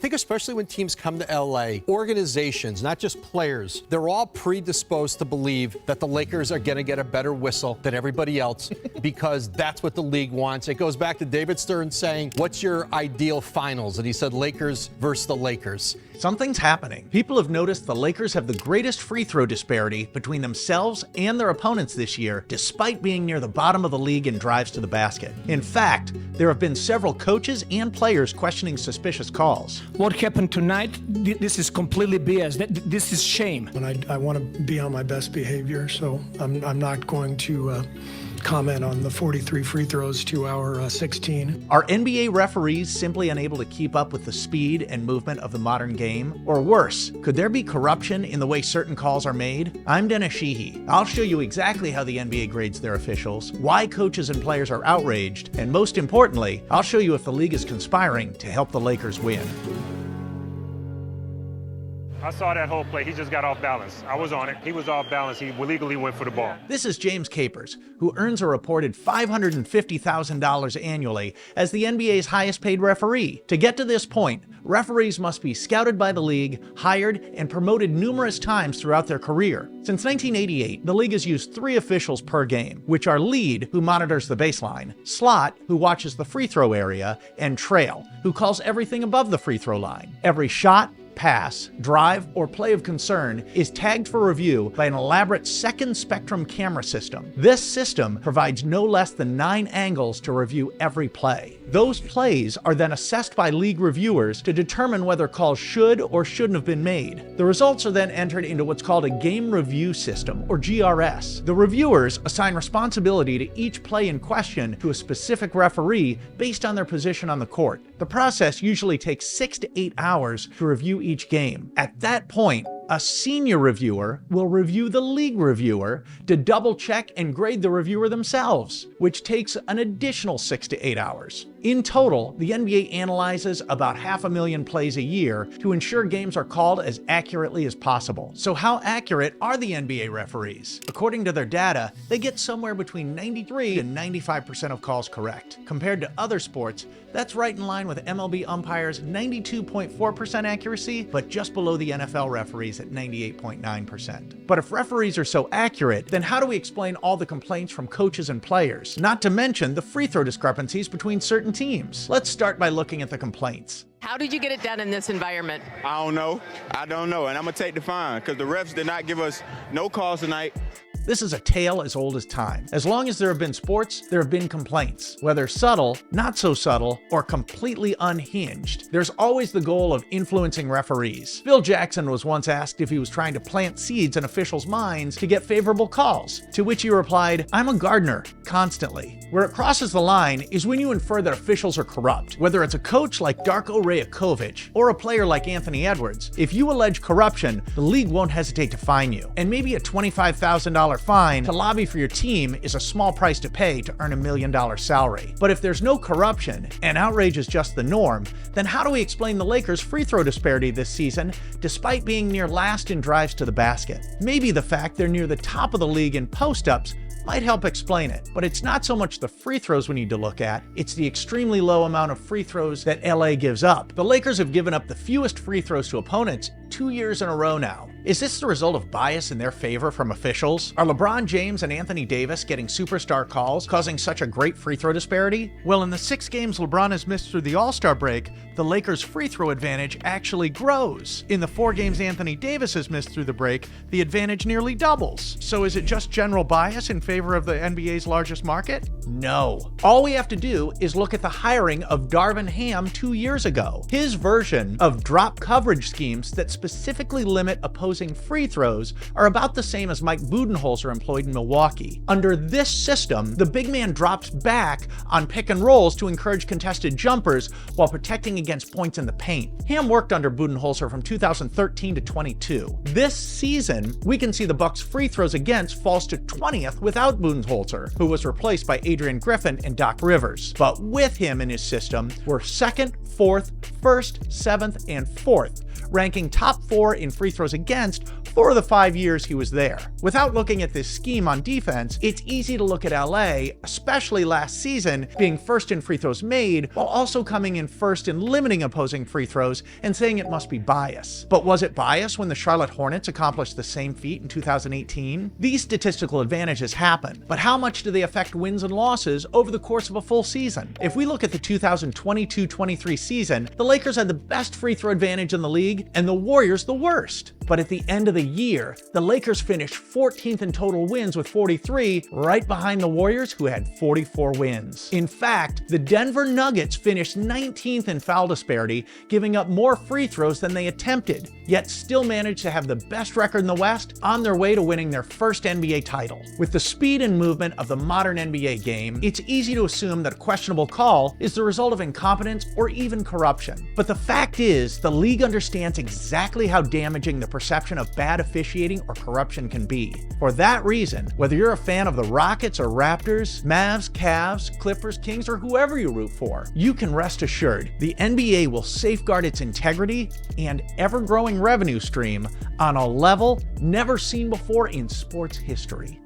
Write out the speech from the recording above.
think especially when teams come to LA, organizations, not just players, they're all predisposed to believe that the Lakers are going to get a better whistle than everybody else because that's what the league wants. It goes back to David Stern saying, what's your ideal finals? And he said Lakers versus the Lakers. Something's happening. People have noticed the Lakers have the greatest free throw disparity between themselves and their opponents this year, despite being near the bottom of the league in drives to the basket. In fact, there have been several coaches and players questioning suspicious calls. What happened tonight, this is completely BS. This is shame. And I want to be on my best behavior, so I'm not going to comment on the 43 free throws to our 16. Are NBA referees simply unable to keep up with the speed and movement of the modern game? Or worse, could there be corruption in the way certain calls are made? I'm Dennis Sheehy. I'll show you exactly how the NBA grades their officials, why coaches and players are outraged, and most importantly, I'll show you if the league is conspiring to help the Lakers win. I saw that whole play. He just got off balance. I was on it. He was off balance. He illegally went for the ball. This is James Capers, who earns a reported $550,000 annually as the NBA's highest paid referee. To get to this point, referees must be scouted by the league, hired, and promoted numerous times throughout their career. Since 1988, the league has used 3 officials per game, which are lead, who monitors the baseline, slot, who watches the free throw area, and trail, who calls everything above the free throw line. Every shot, pass, drive, or play of concern is tagged for review by an elaborate second spectrum camera system. This system provides no less than 9 angles to review every play. Those plays are then assessed by league reviewers to determine whether calls should or shouldn't have been made. The results are then entered into what's called a game review system, or GRS. The reviewers assign responsibility to each play in question to a specific referee based on their position on the court. The process usually takes 6 to 8 hours to review each game. At that point, a senior reviewer will review the league reviewer to double check and grade the reviewer themselves, which takes an additional 6 to 8 hours. In total, the NBA analyzes about 500,000 plays a year to ensure games are called as accurately as possible. So how accurate are the NBA referees? According to their data, they get somewhere between 93 and 95% of calls correct. Compared to other sports, that's right in line with MLB umpires' 92.4% accuracy, but just below the NFL referees at 98.9%. But if referees are so accurate, then how do we explain all the complaints from coaches and players? Not to mention the free throw discrepancies between certain teams. Let's start by looking at the complaints. How did you get it done in this environment? I don't know, and I'm gonna take the fine because the refs did not give us no calls tonight. This is a tale as old as time. As long as there have been sports, there have been complaints. Whether subtle, not so subtle, or completely unhinged, there's always the goal of influencing referees. Phil Jackson was once asked if he was trying to plant seeds in officials' minds to get favorable calls, to which he replied, "I'm a gardener, constantly." Where it crosses the line is when you infer that officials are corrupt. Whether it's a coach like Darko Rajakovic or a player like Anthony Edwards, if you allege corruption, the league won't hesitate to fine you. And maybe a $25,000 fine to lobby for your team is a small price to pay to earn $1 million salary. But if there's no corruption and outrage is just the norm, then how do we explain the Lakers' free throw disparity this season despite being near last in drives to the basket? Maybe the fact they're near the top of the league in post-ups might help explain it, but it's not so much the free throws we need to look at, it's the extremely low amount of free throws that LA gives up. The Lakers have given up the fewest free throws to opponents 2 years in a row now. Is this the result of bias in their favor from officials? Are LeBron James and Anthony Davis getting superstar calls, causing such a great free throw disparity? Well, in the 6 games LeBron has missed through the All-Star break, the Lakers' free throw advantage actually grows. In the 4 games Anthony Davis has missed through the break, the advantage nearly doubles. So is it just general bias in favor of the NBA's largest market? No. All we have to do is look at the hiring of Darvin Ham 2 years ago. His version of drop coverage schemes that specifically limit opposing free throws are about the same as Mike Budenholzer employed in Milwaukee. Under this system, the big man drops back on pick and rolls to encourage contested jumpers while protecting against points in the paint. Ham worked under Budenholzer from 2013 to 22. This season, we can see the Bucks' free throws against falls to 20th without Budenholzer, who was replaced by Adrian Griffin and Doc Rivers. But with him in his system, we're 2nd, 4th, 1st, 7th, and 4th, ranking top 4 in free throws against for the 5 years he was there. Without looking at this scheme on defense, it's easy to look at LA, especially last season, being first in free throws made, while also coming in first in limiting opposing free throws and saying it must be bias. But was it bias when the Charlotte Hornets accomplished the same feat in 2018? These statistical advantages happen, but how much do they affect wins and losses over the course of a full season? If we look at the 2022-23 season, the Lakers had the best free throw advantage in the league and the Warriors the worst. But at the end of the year, the Lakers finished 14th in total wins with 43, right behind the Warriors who had 44 wins. In fact, the Denver Nuggets finished 19th in foul disparity, giving up more free throws than they attempted, yet still managed to have the best record in the West on their way to winning their first NBA title. With the speed and movement of the modern NBA game, it's easy to assume that a questionable call is the result of incompetence or even corruption. But the fact is, the league understands exactly how damaging the perception of bad officiating or corruption can be. For that reason, whether you're a fan of the Rockets or Raptors, Mavs, Cavs, Clippers, Kings, or whoever you root for, you can rest assured the NBA will safeguard its integrity and ever-growing revenue stream on a level never seen before in sports history.